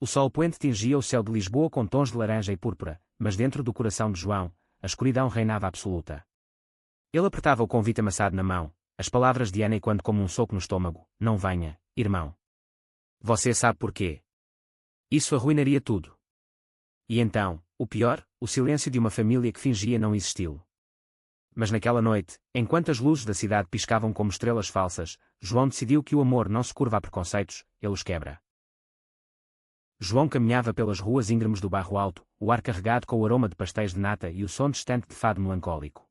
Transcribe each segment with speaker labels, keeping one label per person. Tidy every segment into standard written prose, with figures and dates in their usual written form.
Speaker 1: O sol poente tingia o céu de Lisboa com tons de laranja e púrpura, mas dentro do coração de João, a escuridão reinava absoluta. Ele apertava o convite amassado na mão, as palavras de Ana quando como um soco no estômago: não venha, irmão. Você sabe porquê. Isso arruinaria tudo. E então, o pior, o silêncio de uma família que fingia não existir. Mas naquela noite, enquanto as luzes da cidade piscavam como estrelas falsas, João decidiu que o amor não se curva a preconceitos, ele os quebra. João caminhava pelas ruas íngremes do Bairro Alto, o ar carregado com o aroma de pastéis de nata e o som distante de fado melancólico.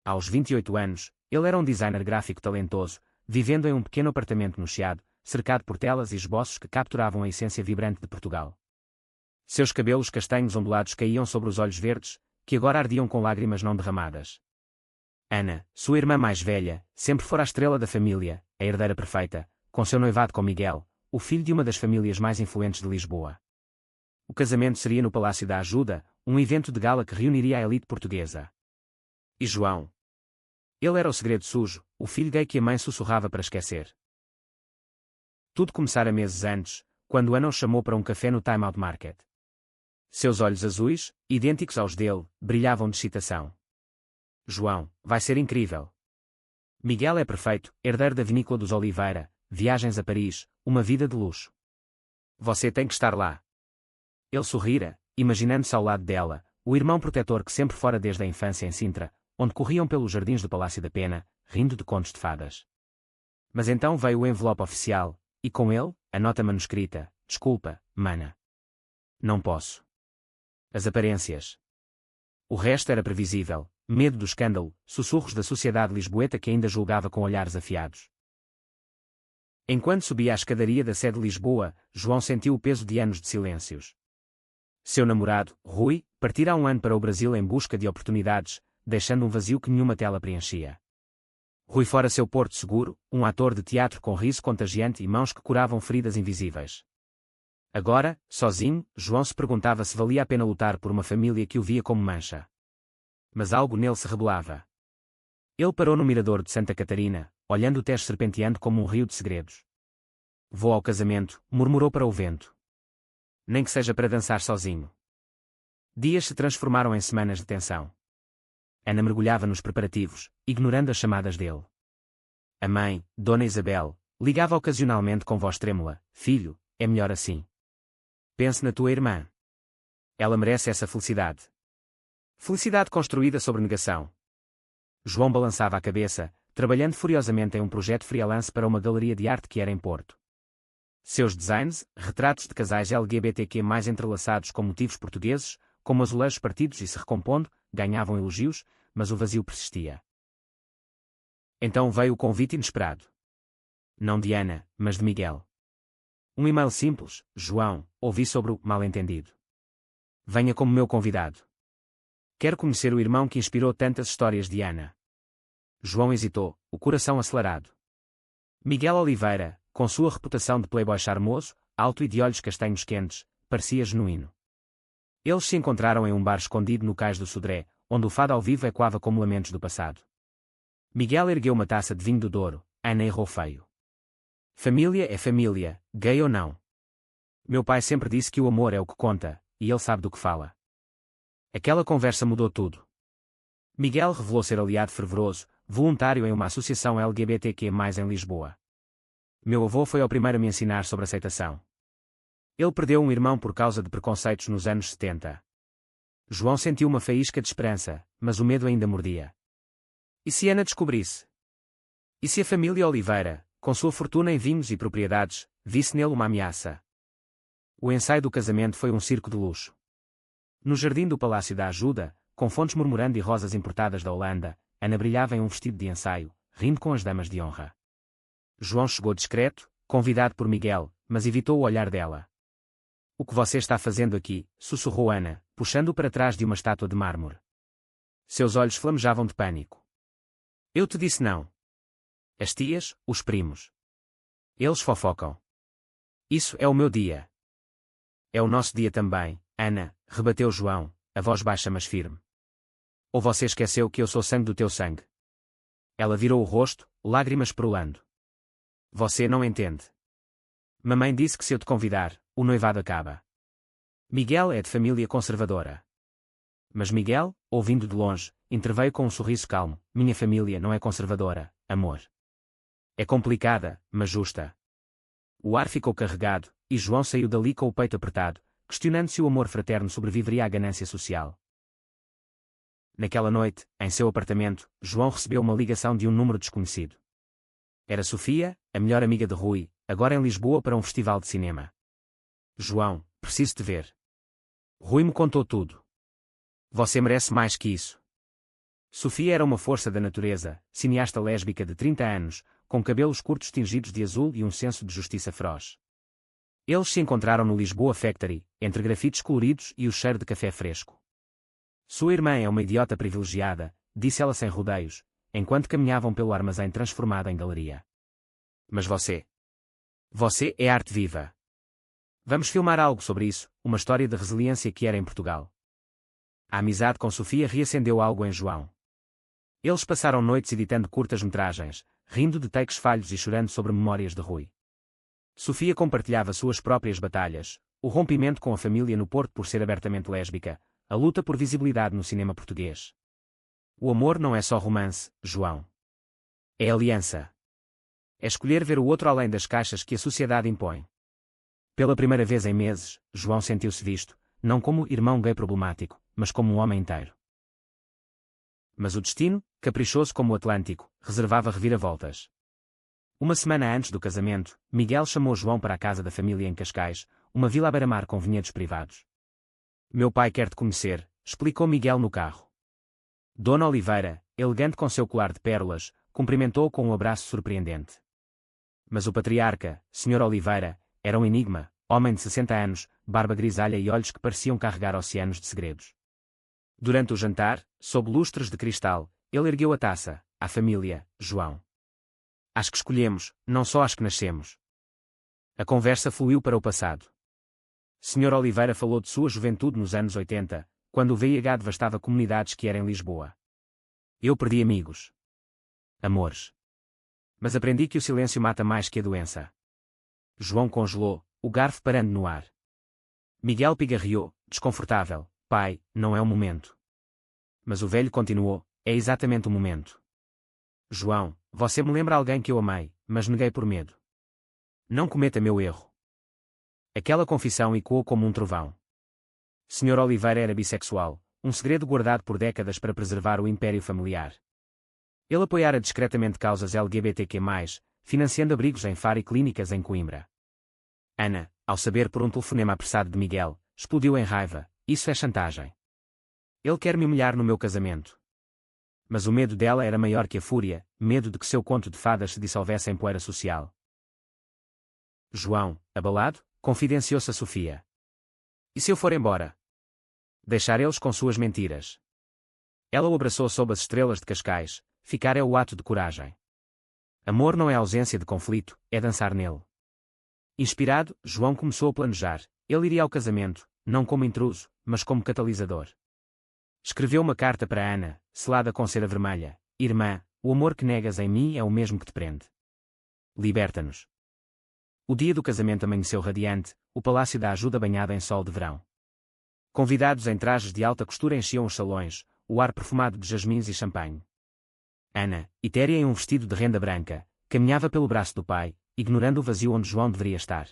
Speaker 1: Aos 28 anos, ele era um designer gráfico talentoso, vivendo em um pequeno apartamento no Chiado, cercado por telas e esboços que capturavam a essência vibrante de Portugal. Seus cabelos castanhos ondulados caíam sobre os olhos verdes, que agora ardiam com lágrimas não derramadas. Ana, sua irmã mais velha, sempre fora a estrela da família, a herdeira perfeita, com seu noivado com Miguel, o filho de uma das famílias mais influentes de Lisboa. O casamento seria no Palácio da Ajuda, um evento de gala que reuniria a elite portuguesa. E João? Ele era o segredo sujo, o filho gay que a mãe sussurrava para esquecer. Tudo começara meses antes, quando Ana o chamou para um café no Time Out Market. Seus olhos azuis, idênticos aos dele, brilhavam de excitação. João, vai ser incrível. Miguel é perfeito, herdeiro da vinícola dos Oliveira, viagens a Paris, uma vida de luxo. Você tem que estar lá. Ele sorrira, imaginando-se ao lado dela, o irmão protetor que sempre fora desde a infância em Sintra, onde corriam pelos jardins do Palácio da Pena, rindo de contos de fadas. Mas então veio o envelope oficial, e com ele, a nota manuscrita: desculpa, mana. Não posso. As aparências. O resto era previsível, medo do escândalo, sussurros da sociedade lisboeta que ainda julgava com olhares afiados. Enquanto subia a escadaria da sede de Lisboa, João sentiu o peso de anos de silêncios. Seu namorado, Rui, partira há um ano para o Brasil em busca de oportunidades, deixando um vazio que nenhuma tela preenchia. Rui fora seu porto seguro, um ator de teatro com riso contagiante e mãos que curavam feridas invisíveis. Agora, sozinho, João se perguntava se valia a pena lutar por uma família que o via como mancha. Mas algo nele se rebelava. Ele parou no mirador de Santa Catarina, olhando o Tejo serpenteando como um rio de segredos. Vou ao casamento, murmurou para o vento. Nem que seja para dançar sozinho. Dias se transformaram em semanas de tensão. Ana mergulhava nos preparativos, ignorando as chamadas dele. A mãe, Dona Isabel, ligava ocasionalmente com voz trêmula: filho, é melhor assim. Pense na tua irmã. Ela merece essa felicidade. Felicidade construída sobre negação. João balançava a cabeça, trabalhando furiosamente em um projeto freelance para uma galeria de arte que era em Porto. Seus designs, retratos de casais LGBTQ mais entrelaçados com motivos portugueses, como azulejos partidos e se recompondo, ganhavam elogios, mas o vazio persistia. Então veio o convite inesperado. Não de Ana, mas de Miguel. Um e-mail simples: João, ouvi sobre o mal-entendido. Venha como meu convidado. Quero conhecer o irmão que inspirou tantas histórias de Ana. João hesitou, o coração acelerado. Miguel Oliveira, com sua reputação de playboy charmoso, alto e de olhos castanhos quentes, parecia genuíno. Eles se encontraram em um bar escondido no cais do Sodré, onde o fado ao vivo ecoava como lamentos do passado. Miguel ergueu uma taça de vinho do Douro, Ana errou feio. Família é família, gay ou não. Meu pai sempre disse que o amor é o que conta, e ele sabe do que fala. Aquela conversa mudou tudo. Miguel revelou ser aliado fervoroso, voluntário em uma associação LGBTQ+, em Lisboa. Meu avô foi o primeiro a me ensinar sobre aceitação. Ele perdeu um irmão por causa de preconceitos nos anos 70. João sentiu uma faísca de esperança, mas o medo ainda mordia. E se Ana descobrisse? E se a família Oliveira, com sua fortuna em vinhos e propriedades, visse nele uma ameaça? O ensaio do casamento foi um circo de luxo. No jardim do Palácio da Ajuda, com fontes murmurando e rosas importadas da Holanda, Ana brilhava em um vestido de ensaio, rindo com as damas de honra. João chegou discreto, convidado por Miguel, mas evitou o olhar dela. O que você está fazendo aqui? Sussurrou Ana, puxando-o para trás de uma estátua de mármore. Seus olhos flamejavam de pânico. Eu te disse não. As tias, os primos. Eles fofocam. Isso é o meu dia. É o nosso dia também, Ana, rebateu João, a voz baixa mas firme. Ou você esqueceu que eu sou sangue do teu sangue? Ela virou o rosto, lágrimas perolando. Você não entende. Mamãe disse que se eu te convidar, o noivado acaba. Miguel é de família conservadora. Mas Miguel, ouvindo de longe, interveio com um sorriso calmo: minha família não é conservadora, amor. É complicada, mas justa. O ar ficou carregado, e João saiu dali com o peito apertado, questionando se o amor fraterno sobreviveria à ganância social. Naquela noite, em seu apartamento, João recebeu uma ligação de um número desconhecido. Era Sofia, a melhor amiga de Rui, agora em Lisboa para um festival de cinema. João, preciso te ver. Rui me contou tudo. Você merece mais que isso. Sofia era uma força da natureza, cineasta lésbica de 30 anos, com cabelos curtos tingidos de azul e um senso de justiça feroz. Eles se encontraram no Lisboa Factory, entre grafites coloridos e o cheiro de café fresco. Sua irmã é uma idiota privilegiada, disse ela sem rodeios, enquanto caminhavam pelo armazém transformado em galeria. Mas você? Você é arte viva. Vamos filmar algo sobre isso, uma história de resiliência que era em Portugal. A amizade com Sofia reacendeu algo em João. Eles passaram noites editando curtas-metragens, rindo de takes falhos e chorando sobre memórias de Rui. Sofia compartilhava suas próprias batalhas, o rompimento com a família no Porto por ser abertamente lésbica, a luta por visibilidade no cinema português. O amor não é só romance, João. É aliança. É escolher ver o outro além das caixas que a sociedade impõe. Pela primeira vez em meses, João sentiu-se visto, não como irmão gay problemático, mas como um homem inteiro. Mas o destino, caprichoso como o Atlântico, reservava reviravoltas. Uma semana antes do casamento, Miguel chamou João para a casa da família em Cascais, uma vila à beira-mar com vinhedos privados. Meu pai quer te conhecer, explicou Miguel no carro. Dona Oliveira, elegante com seu colar de pérolas, cumprimentou-o com um abraço surpreendente. Mas o patriarca, Sr. Oliveira, era um enigma, homem de 60 anos, barba grisalha e olhos que pareciam carregar oceanos de segredos. Durante o jantar, sob lustres de cristal, ele ergueu a taça: à família, João. Às que escolhemos, não só às que nascemos. A conversa fluiu para o passado. Sr. Oliveira falou de sua juventude nos anos 80, quando o VIH devastava comunidades que eram em Lisboa. Eu perdi amigos. Amores. Mas aprendi que o silêncio mata mais que a doença. João congelou, o garfo parando no ar. Miguel pigarreou, desconfortável: pai, não é o momento. Mas o velho continuou: é exatamente o momento. João, você me lembra alguém que eu amei, mas neguei por medo. Não cometa meu erro. Aquela confissão ecoou como um trovão. Sr. Oliveira era bissexual, um segredo guardado por décadas para preservar o império familiar. Ele apoiara discretamente causas LGBTQ+, financiando abrigos em Faro e clínicas em Coimbra. Ana, ao saber por um telefonema apressado de Miguel, explodiu em raiva: isso é chantagem. Ele quer me humilhar no meu casamento. Mas o medo dela era maior que a fúria, medo de que seu conto de fadas se dissolvesse em poeira social. João, abalado, confidenciou-se a Sofia. E se eu for embora? Deixar eles com suas mentiras. Ela o abraçou sob as estrelas de Cascais: ficar é o ato de coragem. Amor não é ausência de conflito, é dançar nele. Inspirado, João começou a planejar. Ele iria ao casamento, não como intruso, mas como catalisador. Escreveu uma carta para Ana, selada com cera vermelha: irmã, o amor que negas em mim é o mesmo que te prende. Liberta-nos. O dia do casamento amanheceu radiante, o Palácio da Ajuda banhado em sol de verão. Convidados em trajes de alta costura enchiam os salões, o ar perfumado de jasmins e champanhe. Ana, etérea em um vestido de renda branca, caminhava pelo braço do pai, ignorando o vazio onde João deveria estar.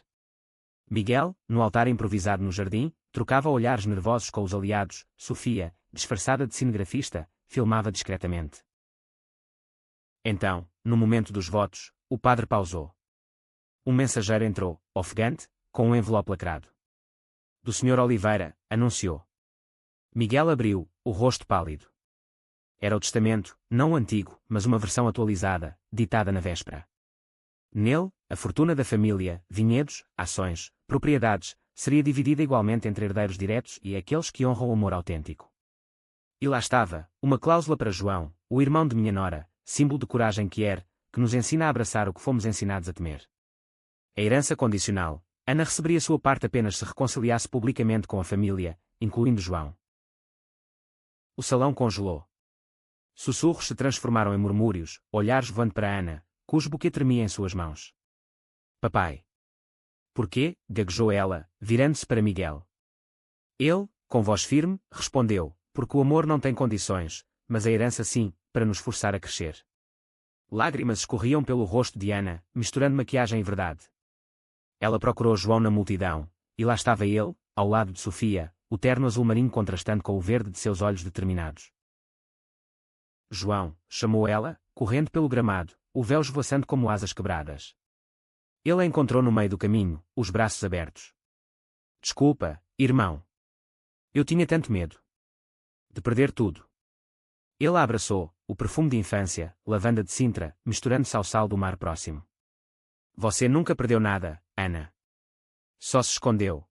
Speaker 1: Miguel, no altar improvisado no jardim, trocava olhares nervosos com os aliados. Sofia, disfarçada de cinegrafista, filmava discretamente. Então, no momento dos votos, o padre pausou. Um mensageiro entrou, ofegante, com um envelope lacrado. Do Sr. Oliveira, anunciou. Miguel abriu, o rosto pálido. Era o testamento, não o antigo, mas uma versão atualizada, ditada na véspera. Nele, a fortuna da família, vinhedos, ações, propriedades, seria dividida igualmente entre herdeiros diretos e aqueles que honram o amor autêntico. E lá estava, uma cláusula para João, o irmão de minha nora, símbolo de coragem que nos ensina a abraçar o que fomos ensinados a temer. A herança condicional: Ana receberia sua parte apenas se reconciliasse publicamente com a família, incluindo João. O salão congelou. Sussurros se transformaram em murmúrios, olhares voando para Ana, cujo buquê tremia em suas mãos. Papai. Por quê? Gaguejou ela, virando-se para Miguel. Ele, com voz firme, respondeu, porque o amor não tem condições, mas a herança sim, para nos forçar a crescer. Lágrimas escorriam pelo rosto de Ana, misturando maquiagem e verdade. Ela procurou João na multidão, e lá estava ele, ao lado de Sofia, o terno azul marinho contrastando com o verde de seus olhos determinados. João, chamou ela, correndo pelo gramado, o véu esvoaçando como asas quebradas. Ele a encontrou no meio do caminho, os braços abertos. Desculpa, irmão. Eu tinha tanto medo de perder tudo. Ele a abraçou, o perfume de infância, lavanda de Sintra, misturando-se ao sal do mar próximo. Você nunca perdeu nada, Ana. Só se escondeu.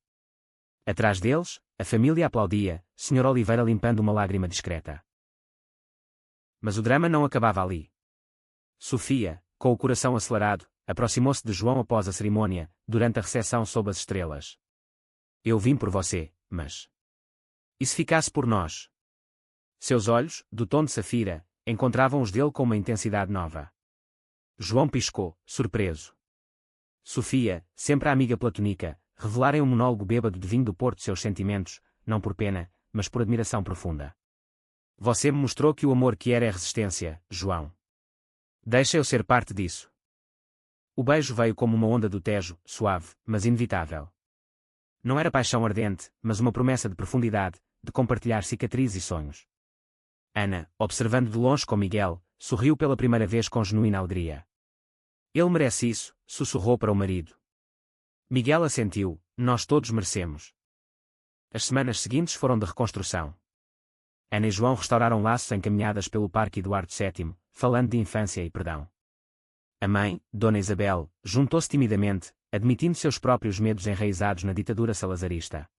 Speaker 1: Atrás deles, a família aplaudia, Sr. Oliveira limpando uma lágrima discreta. Mas o drama não acabava ali. Sofia, com o coração acelerado, aproximou-se de João após a cerimônia, durante a recepção sob as estrelas. Eu vim por você, mas... E se ficasse por nós? Seus olhos, do tom de safira, encontravam os dele com uma intensidade nova. João piscou, surpreso. Sofia, sempre a amiga platônica, revelara em um monólogo bêbado de vinho do Porto seus sentimentos, não por pena, mas por admiração profunda. Você me mostrou que o amor que era é resistência, João. Deixa eu ser parte disso. O beijo veio como uma onda do Tejo, suave, mas inevitável. Não era paixão ardente, mas uma promessa de profundidade, de compartilhar cicatrizes e sonhos. Ana, observando de longe com Miguel, sorriu pela primeira vez com genuína alegria. Ele merece isso, sussurrou para o marido. Miguel assentiu, nós todos merecemos. As semanas seguintes foram de reconstrução. Ana e João restauraram laços em caminhadas pelo Parque Eduardo VII, falando de infância e perdão. A mãe, Dona Isabel, juntou-se timidamente, admitindo seus próprios medos enraizados na ditadura salazarista.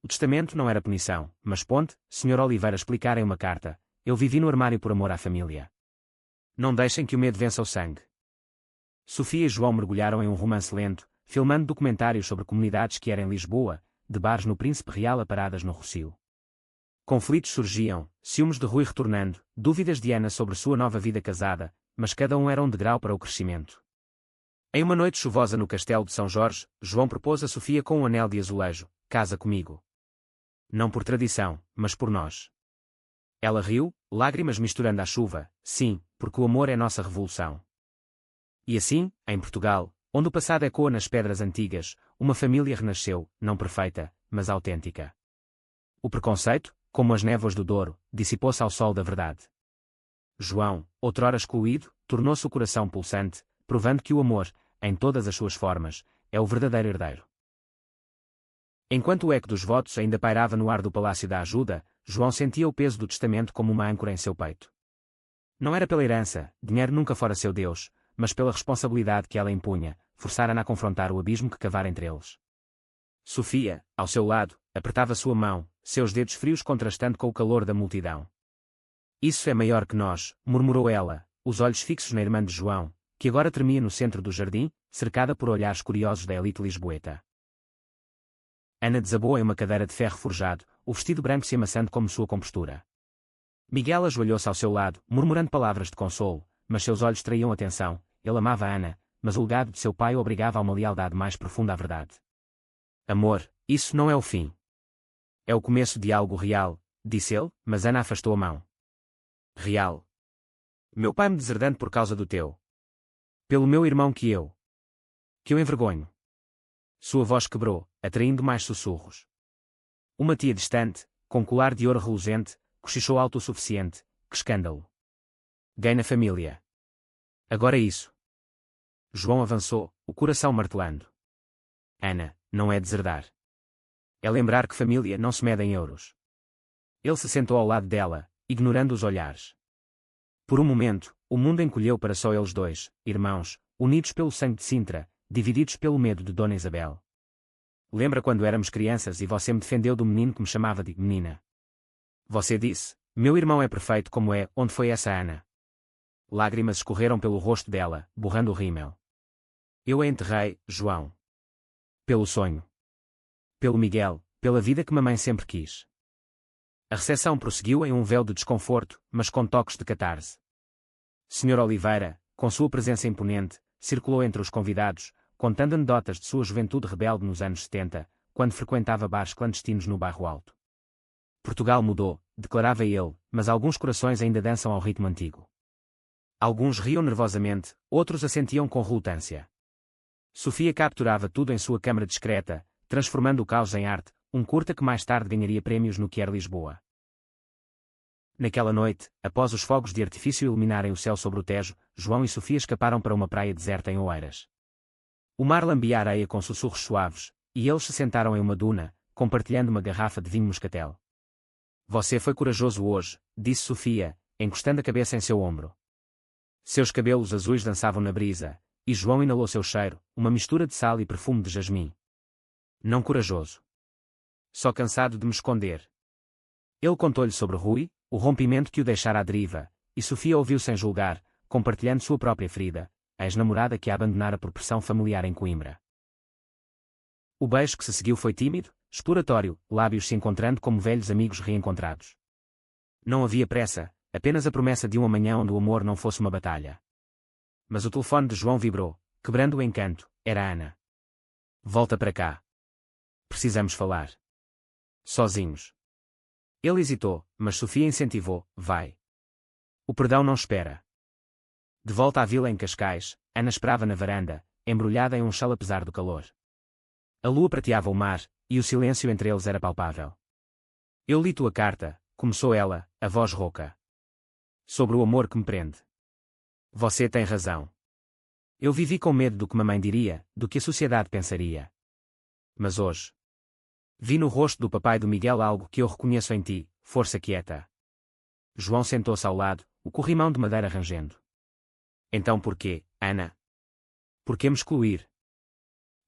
Speaker 1: O testamento não era punição, mas ponte, Sr. Oliveira explicara em uma carta, eu vivi no armário por amor à família. Não deixem que o medo vença o sangue. Sofia e João mergulharam em um romance lento, filmando documentários sobre comunidades que eram em Lisboa, de bares no Príncipe Real a paradas no Rossio. Conflitos surgiam, ciúmes de Rui retornando, dúvidas de Ana sobre sua nova vida casada, mas cada um era um degrau para o crescimento. Em uma noite chuvosa no castelo de São Jorge, João propôs a Sofia com um anel de azulejo, casa comigo. Não por tradição, mas por nós. Ela riu, lágrimas misturando à chuva, sim, porque o amor é nossa revolução. E assim, em Portugal, onde o passado ecoa nas pedras antigas, uma família renasceu, não perfeita, mas autêntica. O preconceito, como as névoas do Douro, dissipou-se ao sol da verdade. João, outrora excluído, tornou-se o coração pulsante, provando que o amor, em todas as suas formas, é o verdadeiro herdeiro. Enquanto o eco dos votos ainda pairava no ar do Palácio da Ajuda, João sentia o peso do testamento como uma âncora em seu peito. Não era pela herança, dinheiro nunca fora seu Deus, mas pela responsabilidade que ela impunha, forçara-na a confrontar o abismo que cavara entre eles. Sofia, ao seu lado, apertava sua mão, seus dedos frios contrastando com o calor da multidão. Isso é maior que nós, murmurou ela, os olhos fixos na irmã de João, que agora tremia no centro do jardim, cercada por olhares curiosos da elite lisboeta. Ana desabou em uma cadeira de ferro forjado, o vestido branco se amassando como sua compostura. Miguel ajoelhou-se ao seu lado, murmurando palavras de consolo, mas seus olhos traíam atenção, ele amava Ana, mas o legado de seu pai o obrigava a uma lealdade mais profunda à verdade. Amor, isso não é o fim. É o começo de algo real, disse ele, mas Ana afastou a mão. Real. Meu pai me deserdando por causa do teu. Pelo meu irmão que eu envergonho. Sua voz quebrou, atraindo mais sussurros. Uma tia distante, com colar de ouro reluzente, cochichou alto o suficiente, que escândalo. Gay na família. Agora isso. João avançou, o coração martelando. Ana, não é deserdar. É lembrar que família não se mede em euros. Ele se sentou ao lado dela, ignorando os olhares. Por um momento, o mundo encolheu para só eles dois, irmãos, unidos pelo sangue de Sintra, divididos pelo medo de Dona Isabel. Lembra quando éramos crianças e você me defendeu do menino que me chamava de menina? Você disse, meu irmão é perfeito como é, onde foi essa Ana? Lágrimas escorreram pelo rosto dela, borrando o rímel. Eu a enterrei, João. Pelo sonho. Pelo Miguel, pela vida que mamãe sempre quis. A recepção prosseguiu em um véu de desconforto, mas com toques de catarse. Sr. Oliveira, com sua presença imponente, circulou entre os convidados, contando anedotas de sua juventude rebelde nos anos 70, quando frequentava bares clandestinos no Bairro Alto. Portugal mudou, declarava ele, mas alguns corações ainda dançam ao ritmo antigo. Alguns riam nervosamente, outros assentiam com relutância. Sofia capturava tudo em sua câmara discreta, transformando o caos em arte, um curta que mais tarde ganharia prémios no Quer Lisboa. Naquela noite, após os fogos de artifício iluminarem o céu sobre o Tejo, João e Sofia escaparam para uma praia deserta em Oeiras. O mar lambia a areia com sussurros suaves, e eles se sentaram em uma duna, compartilhando uma garrafa de vinho moscatel. Você foi corajoso hoje, disse Sofia, encostando a cabeça em seu ombro. Seus cabelos azuis dançavam na brisa, e João inalou seu cheiro, uma mistura de sal e perfume de jasmim. Não corajoso. Só cansado de me esconder. Ele contou-lhe sobre Rui, o rompimento que o deixara à deriva, e Sofia ouviu sem julgar, compartilhando sua própria ferida, a ex-namorada que a abandonara por pressão familiar em Coimbra. O beijo que se seguiu foi tímido, exploratório, lábios se encontrando como velhos amigos reencontrados. Não havia pressa, apenas a promessa de um amanhã onde o amor não fosse uma batalha. Mas o telefone de João vibrou, quebrando o encanto, era Ana. Volta para cá. Precisamos falar. Sozinhos. Ele hesitou, mas Sofia incentivou, vai. O perdão não espera. De volta à vila em Cascais, Ana esperava na varanda, embrulhada em um chale apesar do calor. A lua prateava o mar, e o silêncio entre eles era palpável. Eu li tua carta, começou ela, a voz rouca. Sobre o amor que me prende. Você tem razão. Eu vivi com medo do que mamãe diria, do que a sociedade pensaria. Mas hoje. Vi no rosto do papai do Miguel algo que eu reconheço em ti, força quieta. João sentou-se ao lado, o corrimão de madeira rangendo. Então por quê, Ana? Por que me excluir?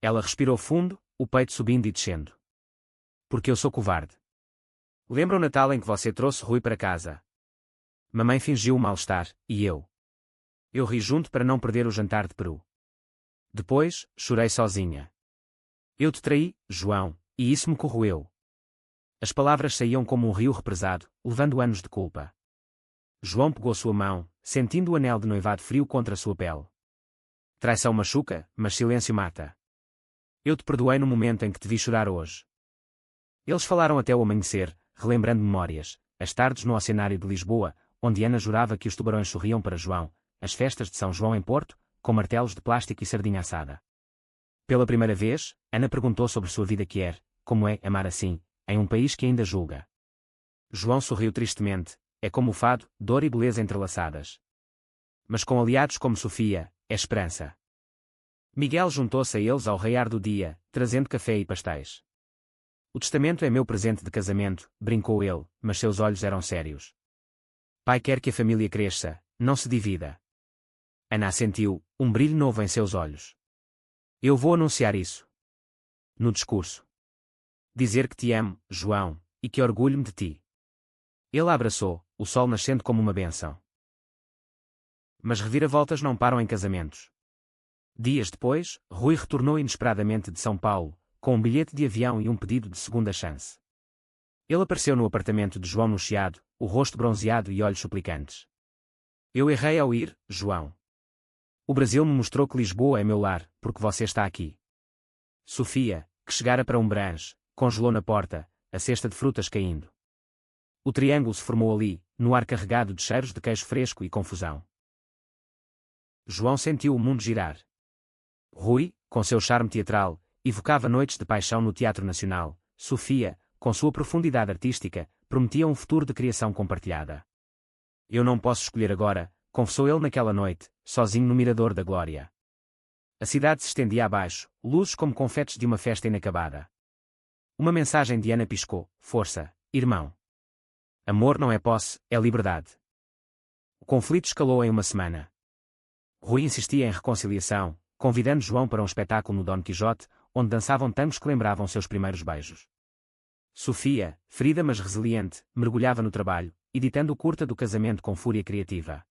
Speaker 1: Ela respirou fundo, o peito subindo e descendo. Porque eu sou covarde. Lembra o Natal em que você trouxe Rui para casa? Mamãe fingiu o mal-estar, e eu. Eu ri junto para não perder o jantar de peru. Depois, chorei sozinha. Eu te traí, João, e isso me corroeu. As palavras saíam como um rio represado, levando anos de culpa. João pegou sua mão, sentindo o anel de noivado frio contra sua pele. Traição machuca, mas silêncio mata. Eu te perdoei no momento em que te vi chorar hoje. Eles falaram até o amanhecer, relembrando memórias, as tardes no Oceanário de Lisboa, onde Ana jurava que os tubarões sorriam para João, as festas de São João em Porto, com martelos de plástico e sardinha assada. Pela primeira vez, Ana perguntou sobre sua vida como é amar assim, em um país que ainda julga. João sorriu tristemente, é como o fado, dor e beleza entrelaçadas. Mas com aliados como Sofia, é esperança. Miguel juntou-se a eles ao raiar do dia, trazendo café e pastéis. O testamento é meu presente de casamento, brincou ele, mas seus olhos eram sérios. Pai quer que a família cresça, não se divida. Ana assentiu, um brilho novo em seus olhos. Eu vou anunciar isso. No discurso. Dizer que te amo, João, e que orgulho-me de ti. Ele a abraçou, o sol nascendo como uma bênção. Mas reviravoltas não param em casamentos. Dias depois, Rui retornou inesperadamente de São Paulo, com um bilhete de avião e um pedido de segunda chance. Ele apareceu no apartamento de João no Chiado, o rosto bronzeado e olhos suplicantes. Eu errei ao ir, João. O Brasil me mostrou que Lisboa é meu lar, porque você está aqui. Sofia, que chegara para um branche, congelou na porta, a cesta de frutas caindo. O triângulo se formou ali, no ar carregado de cheiros de queijo fresco e confusão. João sentiu o mundo girar. Rui, com seu charme teatral, evocava noites de paixão no Teatro Nacional. Sofia, com sua profundidade artística, prometia um futuro de criação compartilhada. Eu não posso escolher agora, confessou ele naquela noite, sozinho no mirador da Glória. A cidade se estendia abaixo, luzes como confetes de uma festa inacabada. Uma mensagem de Ana piscou, força, irmão. Amor não é posse, é liberdade. O conflito escalou em uma semana. Rui insistia em reconciliação, convidando João para um espetáculo no Dom Quixote, onde dançavam tangos que lembravam seus primeiros beijos. Sofia, ferida mas resiliente, mergulhava no trabalho, editando o curta do casamento com fúria criativa.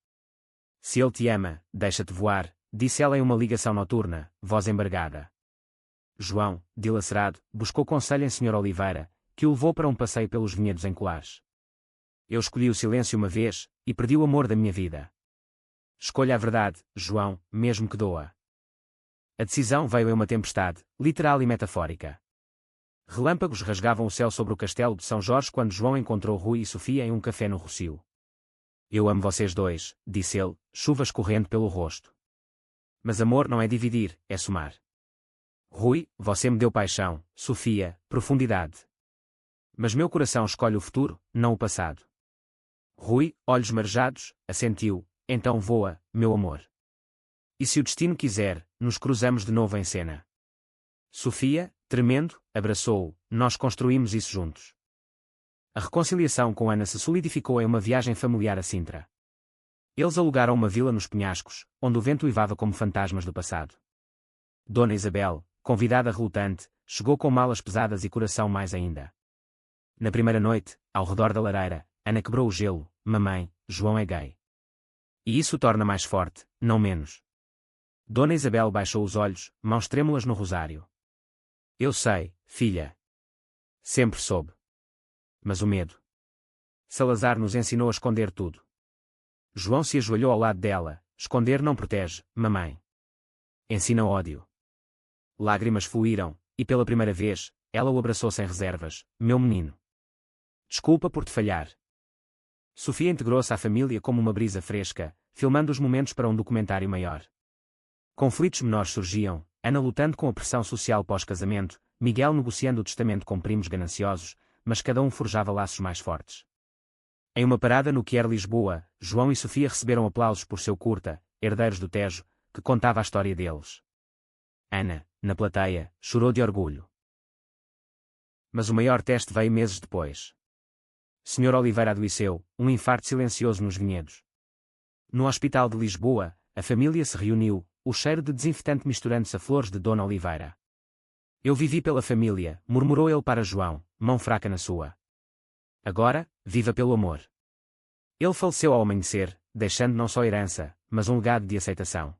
Speaker 1: Se ele te ama, deixa-te voar, disse ela em uma ligação noturna, voz embargada. João, dilacerado, buscou conselho em Sr. Oliveira, que o levou para um passeio pelos vinhedos em Colares. Eu escolhi o silêncio uma vez, e perdi o amor da minha vida. Escolha a verdade, João, mesmo que doa. A decisão veio em uma tempestade, literal e metafórica. Relâmpagos rasgavam o céu sobre o castelo de São Jorge quando João encontrou Rui e Sofia em um café no Rossio. Eu amo vocês dois, disse ele, chuva escorrendo pelo rosto. Mas amor não é dividir, é somar. Rui, você me deu paixão, Sofia, profundidade. Mas meu coração escolhe o futuro, não o passado. Rui, olhos marejados, assentiu, então voa, meu amor. E se o destino quiser, nos cruzamos de novo em cena. Sofia, tremendo, abraçou-o, nós construímos isso juntos. A reconciliação com Ana se solidificou em uma viagem familiar a Sintra. Eles alugaram uma vila nos penhascos, onde o vento uivava como fantasmas do passado. Dona Isabel, convidada relutante, chegou com malas pesadas e coração mais ainda. Na primeira noite, ao redor da lareira, Ana quebrou o gelo, mamãe, João é gay. E isso o torna mais forte, não menos. Dona Isabel baixou os olhos, mãos trêmulas no rosário. Eu sei, filha. Sempre soube. Mas o medo. Salazar nos ensinou a esconder tudo. João se ajoelhou ao lado dela, esconder não protege, mamãe. Ensina ódio. Lágrimas fluíram, e pela primeira vez, ela o abraçou sem reservas, meu menino. Desculpa por te falhar. Sofia integrou-se à família como uma brisa fresca, filmando os momentos para um documentário maior. Conflitos menores surgiam, Ana lutando com a pressão social pós-casamento, Miguel negociando o testamento com primos gananciosos, mas cada um forjava laços mais fortes. Em uma parada no que era Lisboa, João e Sofia receberam aplausos por seu curta, Herdeiros do Tejo, que contava a história deles. Ana, na plateia, chorou de orgulho. Mas o maior teste veio meses depois. Sr. Oliveira adoeceu, um infarto silencioso nos vinhedos. No hospital de Lisboa, a família se reuniu, o cheiro de desinfetante misturando-se a flores de Dona Oliveira. Eu vivi pela família, murmurou ele para João, mão fraca na sua. Agora, viva pelo amor. Ele faleceu ao amanhecer, deixando não só herança, mas um legado de aceitação.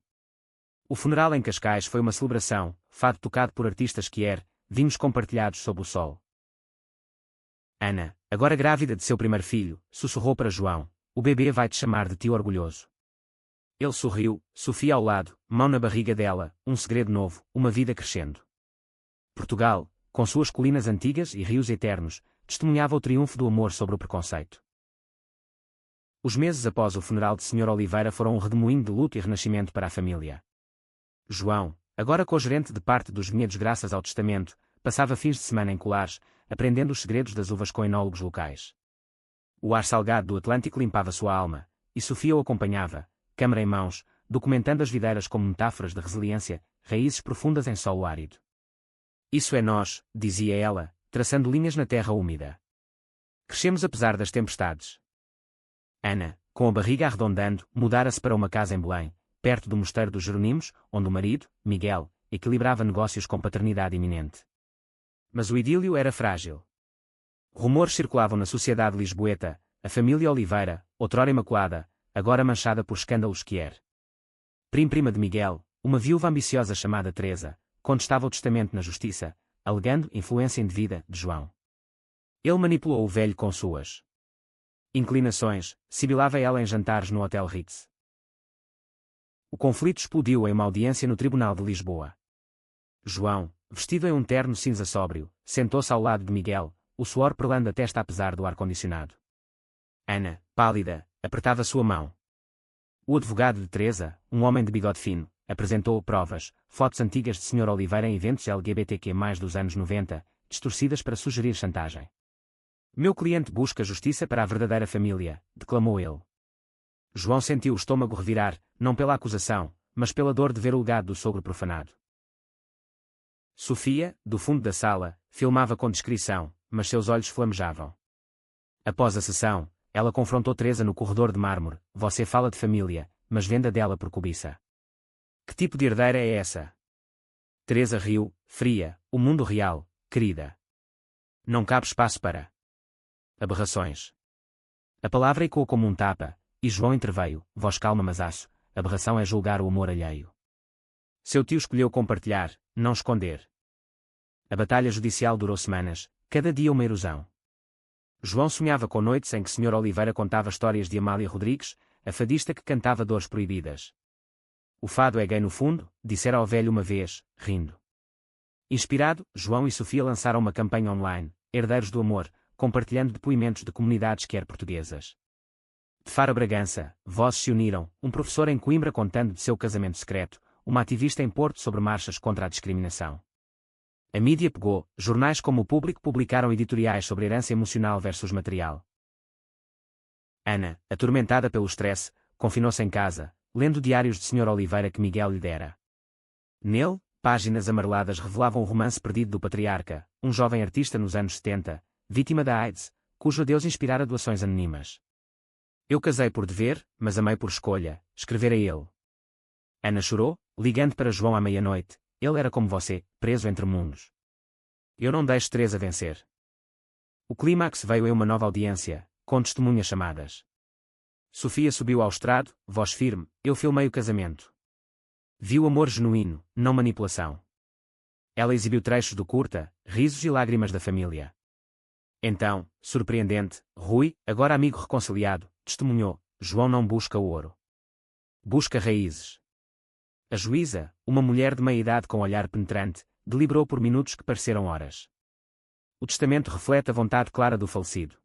Speaker 1: O funeral em Cascais foi uma celebração, fado tocado por artistas vinhos compartilhados sob o sol. Ana, agora grávida de seu primeiro filho, sussurrou para João, o bebê vai te chamar de tio orgulhoso. Ele sorriu, Sofia ao lado, mão na barriga dela, um segredo novo, uma vida crescendo. Portugal, com suas colinas antigas e rios eternos, testemunhava o triunfo do amor sobre o preconceito. Os meses após o funeral de Sr. Oliveira foram um redemoinho de luto e renascimento para a família. João, agora co-gerente de parte dos vinhedos graças ao testamento, passava fins de semana em Colares, aprendendo os segredos das uvas com enólogos locais. O ar salgado do Atlântico limpava sua alma, e Sofia o acompanhava, câmara em mãos, documentando as videiras como metáforas de resiliência, raízes profundas em solo árido. Isso é nós, dizia ela, traçando linhas na terra úmida. Crescemos apesar das tempestades. Ana, com a barriga arredondando, mudara-se para uma casa em Belém, perto do mosteiro dos Jerónimos, onde o marido, Miguel, equilibrava negócios com paternidade iminente. Mas o idílio era frágil. Rumores circulavam na sociedade lisboeta, a família Oliveira, outrora imaculada, agora manchada por escândalos prima de Miguel, uma viúva ambiciosa chamada Teresa, contestava o testamento na justiça, alegando influência indevida de João. Ele manipulou o velho com suas inclinações, sibilava ela em jantares no Hotel Ritz. O conflito explodiu em uma audiência no Tribunal de Lisboa. João, vestido em um terno cinza sóbrio, sentou-se ao lado de Miguel, o suor perlando a testa apesar do ar-condicionado. Ana, pálida, apertava sua mão. O advogado de Teresa, um homem de bigode fino, apresentou provas, fotos antigas de Sr. Oliveira em eventos LGBTQ+ dos anos 90, distorcidas para sugerir chantagem. Meu cliente busca justiça para a verdadeira família, declamou ele. João sentiu o estômago revirar, não pela acusação, mas pela dor de ver o legado do sogro profanado. Sofia, do fundo da sala, filmava com discrição, mas seus olhos flamejavam. Após a sessão, ela confrontou Teresa no corredor de mármore, você fala de família, mas venda dela por cobiça. Que tipo de herdeira é essa? Teresa riu, fria, o mundo real, querida. Não cabe espaço para aberrações. A palavra ecoou como um tapa, e João interveio, voz calma mas aço, aberração é julgar o amor alheio. Seu tio escolheu compartilhar, não esconder. A batalha judicial durou semanas, cada dia uma erosão. João sonhava com noites em que Sr. Oliveira contava histórias de Amália Rodrigues, a fadista que cantava dores proibidas. O fado é gay no fundo, dissera ao velho uma vez, rindo. Inspirado, João e Sofia lançaram uma campanha online, Herdeiros do Amor, compartilhando depoimentos de comunidades quer portuguesas. De Faro a Bragança, vozes se uniram, um professor em Coimbra contando de seu casamento secreto, uma ativista em Porto sobre marchas contra a discriminação. A mídia pegou, jornais como o Público publicaram editoriais sobre herança emocional versus material. Ana, atormentada pelo estresse, confinou-se em casa, lendo diários de Sr. Oliveira que Miguel lhe dera. Nele, páginas amareladas revelavam o romance perdido do patriarca, um jovem artista nos anos 70, vítima da AIDS, cujo adeus inspirara doações anônimas. Eu casei por dever, mas amei por escolha, escrevera ele. Ana chorou, ligando para João à meia-noite. Ele era como você, preso entre mundos. Eu não deixo Teresa vencer. O clímax veio em uma nova audiência, com testemunhas chamadas. Sofia subiu ao estrado, voz firme, eu filmei o casamento. Viu amor genuíno, não manipulação. Ela exibiu trechos do curta, risos e lágrimas da família. Então, surpreendente, Rui, agora amigo reconciliado, testemunhou, João não busca o ouro. Busca raízes. A juíza, uma mulher de meia-idade com olhar penetrante, deliberou por minutos que pareceram horas. O testamento reflete a vontade clara do falecido.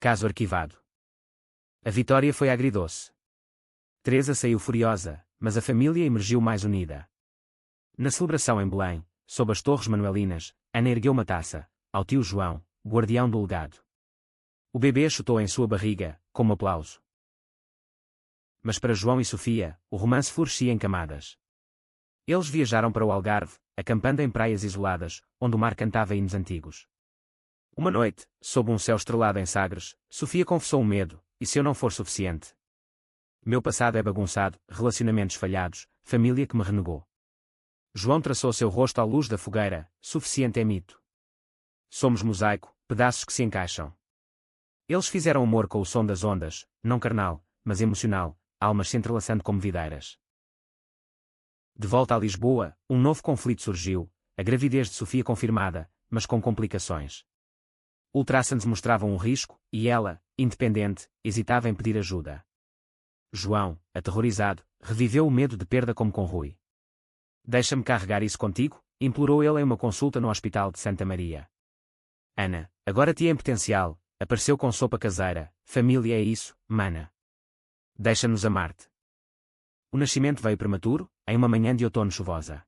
Speaker 1: Caso arquivado. A vitória foi agridoce. Teresa saiu furiosa, mas a família emergiu mais unida. Na celebração em Belém, sob as torres manuelinas, Ana ergueu uma taça, ao tio João, guardião do legado. O bebê chutou em sua barriga, como aplauso. Mas para João e Sofia, o romance florescia em camadas. Eles viajaram para o Algarve, acampando em praias isoladas, onde o mar cantava hinos antigos. Uma noite, sob um céu estrelado em Sagres, Sofia confessou um medo, e se eu não for suficiente? Meu passado é bagunçado, relacionamentos falhados, família que me renegou. João traçou seu rosto à luz da fogueira, suficiente é mito. Somos mosaico, pedaços que se encaixam. Eles fizeram amor com o som das ondas, não carnal, mas emocional, almas se entrelaçando como videiras. De volta a Lisboa, um novo conflito surgiu, a gravidez de Sofia confirmada, mas com complicações. Ultrassons mostravam um risco, e ela, independente, hesitava em pedir ajuda. João, aterrorizado, reviveu o medo de perda como com Rui. Deixa-me carregar isso contigo, implorou ele em uma consulta no Hospital de Santa Maria. Ana, agora tia em potencial, apareceu com sopa caseira, família é isso, mana. Deixa-nos amar-te. O nascimento veio prematuro, em uma manhã de outono chuvosa.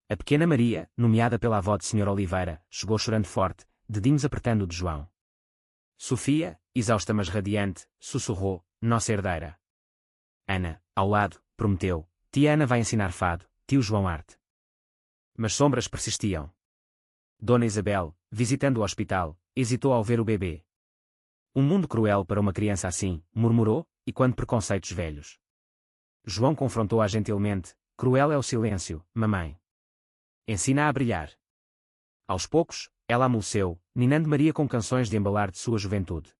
Speaker 1: A pequena Maria, nomeada pela avó de Sr. Oliveira, chegou chorando forte, dedinhos apertando o de João. Sofia, exausta mas radiante, sussurrou, nossa herdeira. Ana, ao lado, prometeu, tia Ana vai ensinar fado, tio João arte. Mas sombras persistiam. Dona Isabel, visitando o hospital, hesitou ao ver o bebê. Um mundo cruel para uma criança assim, murmurou, e quando preconceitos velhos. João confrontou-a gentilmente, cruel é o silêncio, mamãe. Ensina a brilhar. Aos poucos, ela amoleceu, ninando Maria com canções de embalar de sua juventude.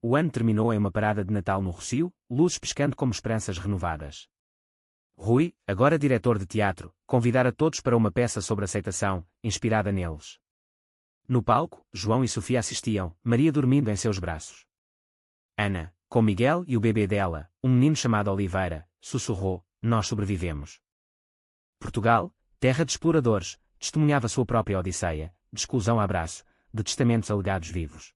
Speaker 1: O ano terminou em uma parada de Natal no Rocio, luzes piscando como esperanças renovadas. Rui, agora diretor de teatro, convidara todos para uma peça sobre aceitação, inspirada neles. No palco, João e Sofia assistiam, Maria dormindo em seus braços. Ana, com Miguel e o bebê dela, um menino chamado Oliveira, sussurrou, nós sobrevivemos. Portugal, terra de exploradores, testemunhava sua própria odisseia, de exclusão a abraço, de testamentos alegados vivos.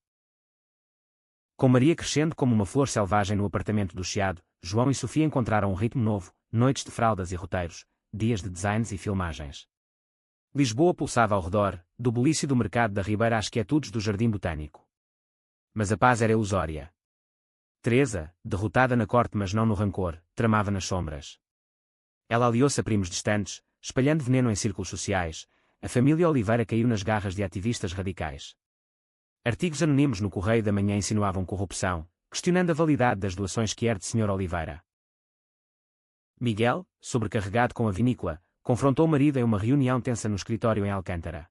Speaker 1: Com Maria crescendo como uma flor selvagem no apartamento do Chiado, João e Sofia encontraram um ritmo novo, noites de fraldas e roteiros, dias de designs e filmagens. Lisboa pulsava ao redor, do bulício do mercado da Ribeira às quietudes do Jardim Botânico. Mas a paz era ilusória. Teresa, derrotada na corte mas não no rancor, tramava nas sombras. Ela aliou-se a primos distantes, espalhando veneno em círculos sociais. A família Oliveira caiu nas garras de ativistas radicais. Artigos anónimos no Correio da Manhã insinuavam corrupção, questionando a validade das doações que herde Sr. Oliveira. Miguel, sobrecarregado com a vinícola, confrontou o marido em uma reunião tensa no escritório em Alcântara.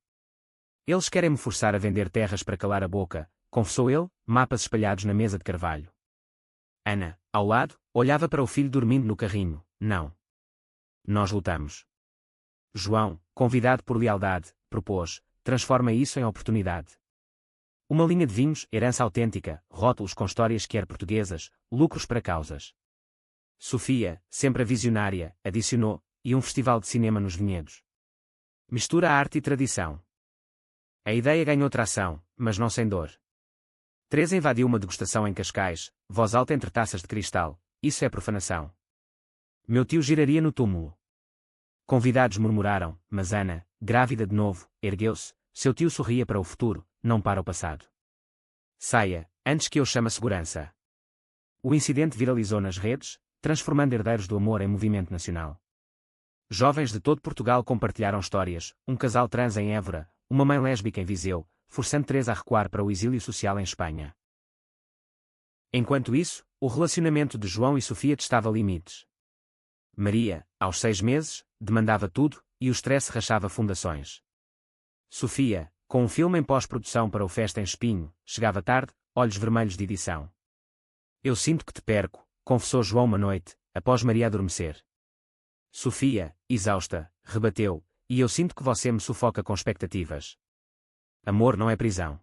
Speaker 1: Eles querem-me forçar a vender terras para calar a boca, confessou ele, mapas espalhados na mesa de carvalho. Ana, ao lado, olhava para o filho dormindo no carrinho, não. Nós lutamos. João, convidado por lealdade, propôs, transforma isso em oportunidade. Uma linha de vinhos, herança autêntica, rótulos com histórias quer portuguesas, lucros para causas. Sofia, sempre a visionária, adicionou, e um festival de cinema nos vinhedos. Mistura arte e tradição. A ideia ganhou tração, mas não sem dor. Teresa invadiu uma degustação em Cascais, voz alta entre taças de cristal, isso é profanação. Meu tio giraria no túmulo. Convidados murmuraram, mas Ana, grávida de novo, ergueu-se, seu tio sorria para o futuro, não para o passado. Saia, antes que eu chame a segurança. O incidente viralizou nas redes, transformando herdeiros do amor em movimento nacional. Jovens de todo Portugal compartilharam histórias, um casal trans em Évora, uma mãe lésbica em Viseu, forçando Teresa a recuar para o exílio social em Espanha. Enquanto isso, o relacionamento de João e Sofia testava limites. Maria, aos 6 meses, demandava tudo, e o stress rachava fundações. Sofia, com um filme em pós-produção para o Festa em Espinho, chegava tarde, olhos vermelhos de edição. Eu sinto que te perco, confessou João uma noite, após Maria adormecer. Sofia, exausta, rebateu, e eu sinto que você me sufoca com expectativas. Amor não é prisão.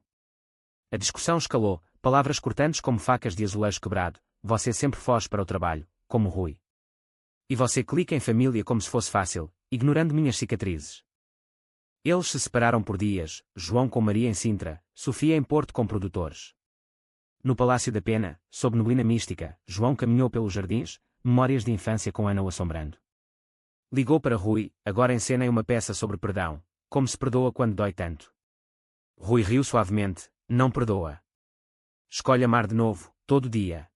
Speaker 1: A discussão escalou, palavras cortantes como facas de azulejo quebrado, você sempre foge para o trabalho, como Rui. E você clica em família como se fosse fácil, ignorando minhas cicatrizes. Eles se separaram por dias, João com Maria em Sintra, Sofia em Porto com produtores. No Palácio da Pena, sob neblina mística, João caminhou pelos jardins, memórias de infância com Ana o assombrando. Ligou para Rui, agora em cena em uma peça sobre perdão, como se perdoa quando dói tanto. Rui riu suavemente, não perdoa. Escolhe amar de novo, todo dia.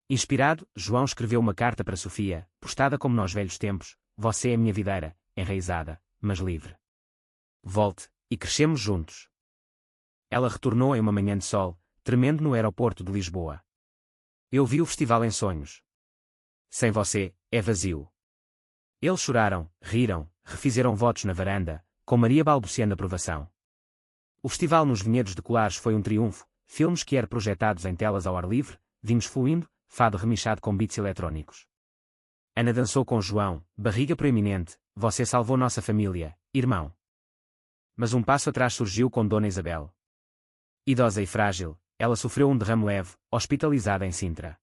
Speaker 1: Inspirado, João escreveu uma carta para Sofia, postada como nos velhos tempos, você é minha videira, enraizada, mas livre. Volte, e crescemos juntos. Ela retornou em uma manhã de sol, tremendo no aeroporto de Lisboa. Eu vi o festival em sonhos. Sem você, é vazio. Eles choraram, riram, refizeram votos na varanda, com Maria balbuciando aprovação. O festival nos Vinhedos de Colares foi um triunfo, filmes que eram projetados em telas ao ar livre, vinhos fluindo, fado remichado com beats eletrónicos. Ana dançou com João, barriga proeminente, você salvou nossa família, irmão. Mas um passo atrás surgiu com Dona Isabel. Idosa e frágil, ela sofreu um derrame leve, hospitalizada em Sintra.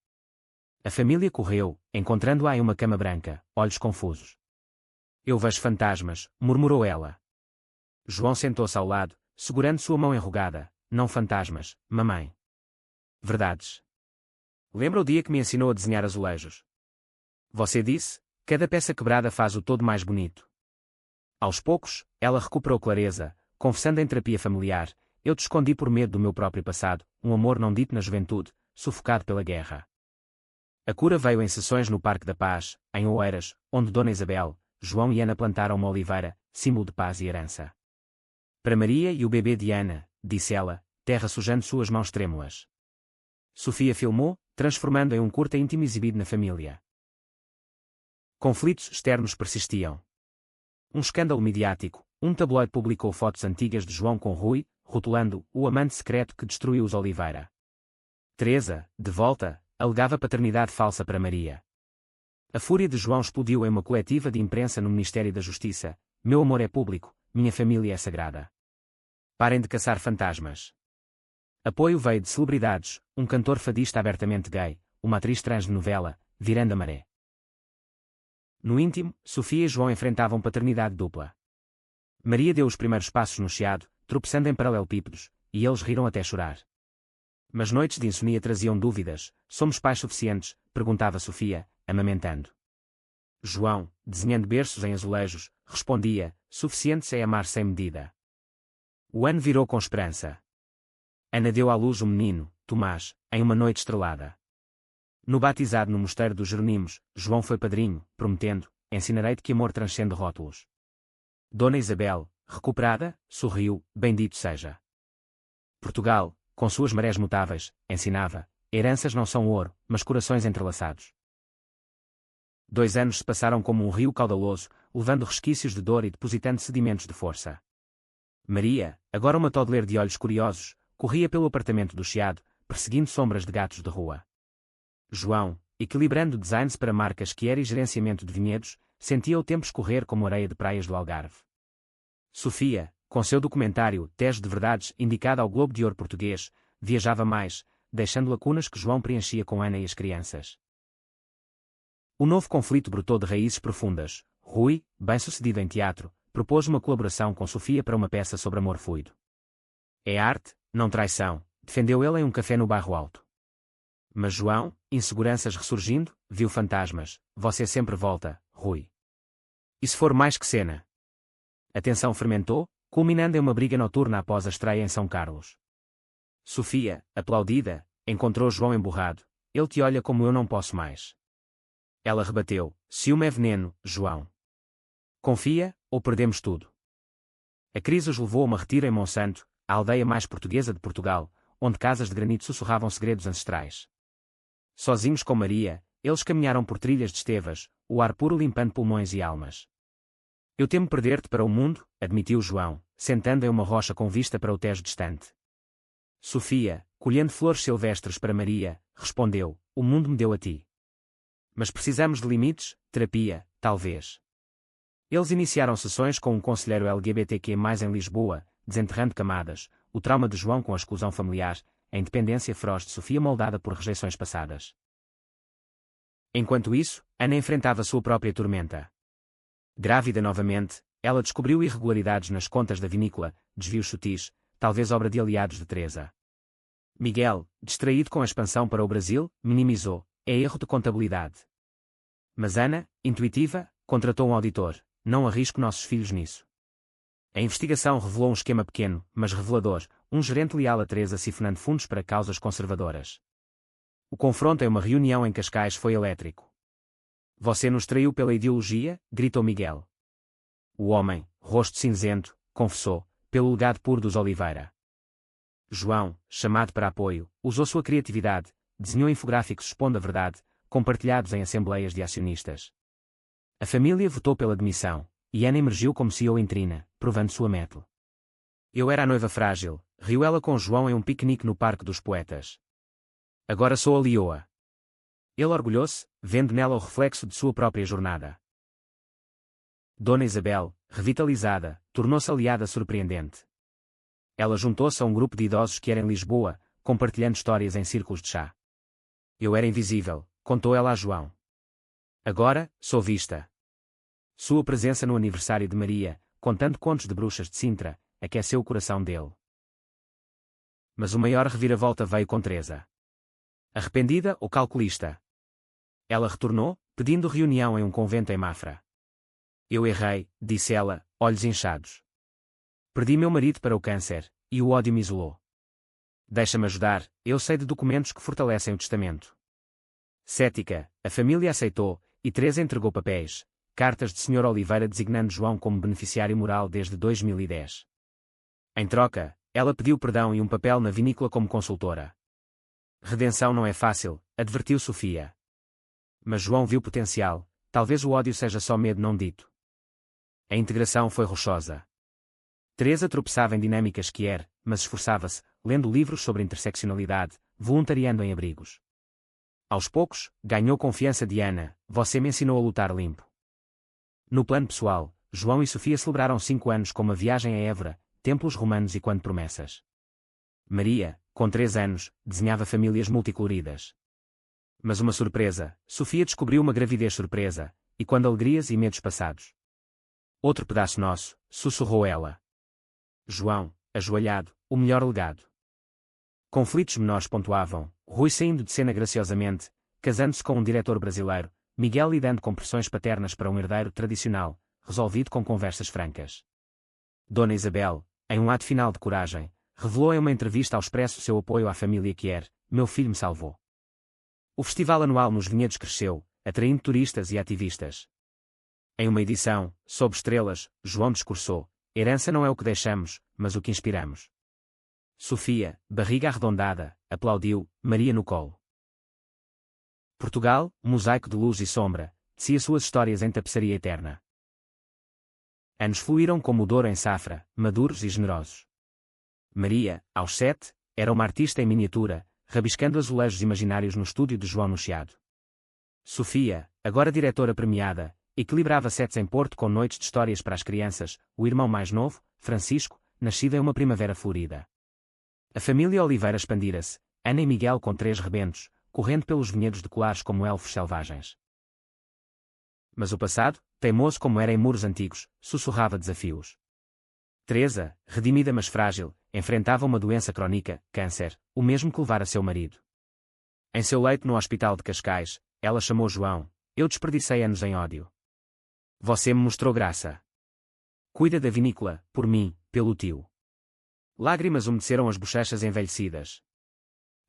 Speaker 1: A família correu, encontrando-a em uma cama branca, olhos confusos. Eu vejo fantasmas, murmurou ela. João sentou-se ao lado, segurando sua mão enrugada. Não fantasmas, mamãe. Verdades. Lembra o dia que me ensinou a desenhar azulejos? Você disse, cada peça quebrada faz o todo mais bonito. Aos poucos, ela recuperou clareza, confessando em terapia familiar, eu te escondi por medo do meu próprio passado, um amor não dito na juventude, sufocado pela guerra. A cura veio em sessões no Parque da Paz, em Oeiras, onde Dona Isabel, João e Ana plantaram uma oliveira, símbolo de paz e herança. Para Maria e o bebê de Ana, disse ela, terra sujando suas mãos trêmulas. Sofia filmou, transformando em um curta íntimo exibido na família. Conflitos externos persistiam. Um escândalo midiático, um tabloide publicou fotos antigas de João com Rui, rotulando o amante secreto que destruiu os Oliveira. Teresa, de volta, alegava paternidade falsa para Maria. A fúria de João explodiu em uma coletiva de imprensa no Ministério da Justiça. Meu amor é público, minha família é sagrada. Parem de caçar fantasmas. Apoio veio de celebridades, um cantor fadista abertamente gay, uma atriz trans de novela, virando a maré. No íntimo, Sofia e João enfrentavam paternidade dupla. Maria deu os primeiros passos no chiado, tropeçando em paralelepípedos, e eles riram até chorar. Mas noites de insomnia traziam dúvidas. Somos pais suficientes? Perguntava Sofia, amamentando. João, desenhando berços em azulejos, respondia, suficientes é amar sem medida. O ano virou com esperança. Ana deu à luz um menino, Tomás, em uma noite estrelada. No batizado no Mosteiro dos Jeronimos, João foi padrinho, prometendo, ensinarei-te que amor transcende rótulos. Dona Isabel, recuperada, sorriu, bendito seja. Portugal, com suas marés mutáveis, ensinava, heranças não são ouro, mas corações entrelaçados. 2 anos se passaram como um rio caudaloso, levando resquícios de dor e depositando sedimentos de força. Maria, agora uma toddler de olhos curiosos, corria pelo apartamento do Chiado, perseguindo sombras de gatos de rua. João, equilibrando designs para marcas que era e gerenciamento de vinhedos, sentia o tempo escorrer como areia de praias do Algarve. Sofia, com seu documentário Tejo de Verdades indicado ao Globo de Ouro português, viajava mais, deixando lacunas que João preenchia com Ana e as crianças. O novo conflito brotou de raízes profundas. Rui, bem-sucedido em teatro, propôs uma colaboração com Sofia para uma peça sobre amor fluido. É arte, não traição, defendeu ele em um café no Bairro Alto. Mas João, inseguranças ressurgindo, viu fantasmas. Você sempre volta, Rui. E se for mais que cena? A tensão fermentou, culminando em uma briga noturna após a estreia em São Carlos. Sofia, aplaudida, encontrou João emburrado. Ele te olha como eu não posso mais. Ela rebateu, ciúme é veneno, João. Confia, ou perdemos tudo. A crise os levou a uma retira em Monsanto, a aldeia mais portuguesa de Portugal, onde casas de granito sussurravam segredos ancestrais. Sozinhos com Maria, eles caminharam por trilhas de estevas, o ar puro limpando pulmões e almas. Eu temo perder-te para o mundo, admitiu João, sentando em uma rocha com vista para o Tejo distante. Sofia, colhendo flores silvestres para Maria, respondeu, o mundo me deu a ti. Mas precisamos de limites, terapia, talvez. Eles iniciaram sessões com um conselheiro LGBTQ+, em Lisboa, desenterrando camadas, o trauma de João com a exclusão familiar, a independência feroz de Sofia moldada por rejeições passadas. Enquanto isso, Ana enfrentava sua própria tormenta. Grávida novamente, ela descobriu irregularidades nas contas da vinícola, desvios sutis, talvez obra de aliados de Teresa. Miguel, distraído com a expansão para o Brasil, minimizou, é erro de contabilidade. Mas Ana, intuitiva, contratou um auditor, não arrisco nossos filhos nisso. A investigação revelou um esquema pequeno, mas revelador, um gerente leal a Teresa sifonando fundos para causas conservadoras. O confronto em uma reunião em Cascais foi elétrico. Você nos traiu pela ideologia, gritou Miguel. O homem, rosto cinzento, confessou, pelo legado puro dos Oliveira. João, chamado para apoio, usou sua criatividade, desenhou infográficos expondo a verdade, compartilhados em assembleias de acionistas. A família votou pela demissão, e Ana emergiu como CEO interina, provando sua mettle. Eu era a noiva frágil, riu ela com João em um piquenique no Parque dos Poetas. Agora sou a leoa. Ele orgulhou-se, vendo nela o reflexo de sua própria jornada. Dona Isabel, revitalizada, tornou-se aliada surpreendente. Ela juntou-se a um grupo de idosos que era em Lisboa, compartilhando histórias em círculos de chá. Eu era invisível, contou ela a João. Agora, sou vista. Sua presença no aniversário de Maria, contando contos de bruxas de Sintra, aqueceu o coração dele. Mas o maior reviravolta veio com Teresa. Arrependida ou calculista? Ela retornou, pedindo reunião em um convento em Mafra. Eu errei, disse ela, olhos inchados. Perdi meu marido para o câncer, e o ódio me isolou. Deixa-me ajudar, eu sei de documentos que fortalecem o testamento. Cética, a família aceitou, e Teresa entregou papéis, cartas de Sr. Oliveira designando João como beneficiário moral desde 2010. Em troca, ela pediu perdão e um papel na vinícola como consultora. Redenção não é fácil, advertiu Sofia. Mas João viu potencial, talvez o ódio seja só medo não dito. A integração foi rochosa. Teresa tropeçava em dinâmicas queer, mas esforçava-se, lendo livros sobre interseccionalidade, voluntariando em abrigos. Aos poucos, ganhou confiança de Ana, você me ensinou a lutar limpo. No plano pessoal, João e Sofia celebraram 5 anos com uma viagem a Évora, templos romanos e quando promessas. Maria, com 3 anos, desenhava famílias multicoloridas. Mas uma surpresa, Sofia descobriu uma gravidez surpresa, e quando alegrias e medos passados. Outro pedaço nosso, sussurrou ela. João, ajoelhado, o melhor legado. Conflitos menores pontuavam, Rui saindo de cena graciosamente, casando-se com um diretor brasileiro, Miguel lidando com pressões paternas para um herdeiro tradicional, resolvido com conversas francas. Dona Isabel, em um ato final de coragem, revelou em uma entrevista ao Expresso seu apoio à família Kier, meu filho me salvou. O festival anual nos vinhedos cresceu, atraindo turistas e ativistas. Em uma edição, sob estrelas, João discursou, herança não é o que deixamos, mas o que inspiramos. Sofia, barriga arredondada, aplaudiu, Maria no colo. Portugal, mosaico de luz e sombra, tecia suas histórias em tapeçaria eterna. Anos fluíram como o Douro em safra, maduros e generosos. Maria, aos 7, era uma artista em miniatura, rabiscando azulejos imaginários no estúdio de João no Chiado. Sofia, agora diretora premiada, equilibrava sets em Porto com noites de histórias para as crianças, o irmão mais novo, Francisco, nascido em uma primavera florida. A família Oliveira expandira-se, Ana e Miguel com 3 rebentos, correndo pelos vinhedos de colares como elfos selvagens. Mas o passado, teimoso como era em muros antigos, sussurrava desafios. Teresa, redimida mas frágil, enfrentava uma doença crônica, câncer, o mesmo que levara seu marido. Em seu leito no hospital de Cascais, ela chamou João: eu desperdicei anos em ódio. Você me mostrou graça. Cuida da vinícola, por mim, pelo tio. Lágrimas umedeceram as bochechas envelhecidas.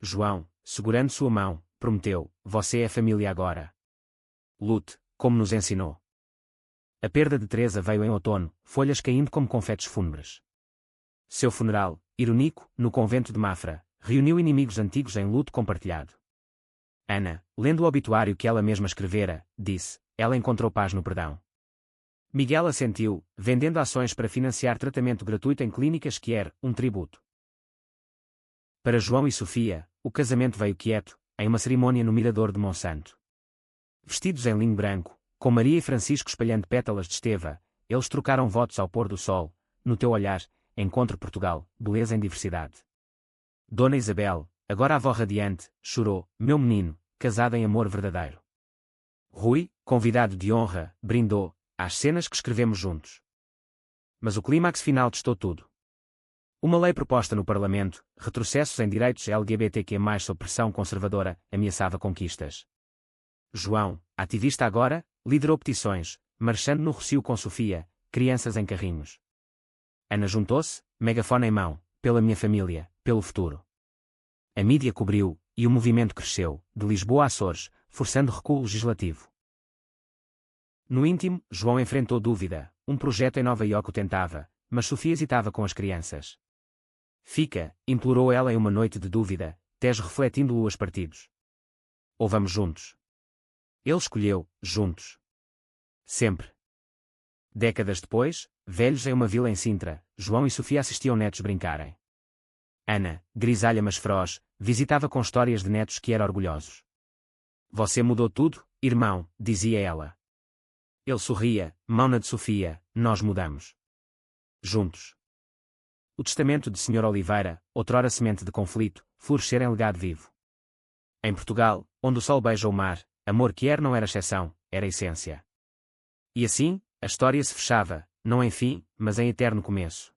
Speaker 1: João, segurando sua mão, prometeu: você é família agora. Lute, como nos ensinou. A perda de Teresa veio em outono, folhas caindo como confetes fúnebres. Seu funeral, irônico, no convento de Mafra, reuniu inimigos antigos em luto compartilhado. Ana, lendo o obituário que ela mesma escrevera, disse: ela encontrou paz no perdão. Miguel assentiu, vendendo ações para financiar tratamento gratuito em clínicas que era um tributo. Para João e Sofia, o casamento veio quieto, em uma cerimônia no Mirador de Monsanto. Vestidos em linho branco, com Maria e Francisco espalhando pétalas de esteva, eles trocaram votos ao pôr do sol: no teu olhar, encontro Portugal, beleza em diversidade. Dona Isabel, agora avó radiante, chorou: meu menino, casado em amor verdadeiro. Rui, convidado de honra, brindou: às cenas que escrevemos juntos. Mas o clímax final testou tudo. Uma lei proposta no Parlamento, retrocessos em direitos LGBTQ+, sob pressão conservadora, ameaçava conquistas. João, ativista agora, liderou petições, marchando no Rossio com Sofia, crianças em carrinhos. Ana juntou-se, megafone em mão: pela minha família, pelo futuro. A mídia cobriu, e o movimento cresceu, de Lisboa a Açores, forçando recuo legislativo. No íntimo, João enfrentou dúvida: um projeto em Nova Iorque o tentava, mas Sofia hesitava com as crianças. Fica, implorou ela em uma noite de dúvida, Tejo refletindo luas partidos. Ou vamos juntos? Ele escolheu: juntos. Sempre. Décadas depois, velhos em uma vila em Sintra, João e Sofia assistiam netos brincarem. Ana, grisalha mas feroz, visitava com histórias de netos que eram orgulhosos. Você mudou tudo, irmão, dizia ela. Ele sorria: mão na de Sofia, nós mudamos. Juntos. O testamento de Sr. Oliveira, outrora semente de conflito, florescer em legado vivo. Em Portugal, onde o sol beija o mar, amor que não era exceção, era essência. E assim, a história se fechava, não em fim, mas em eterno começo.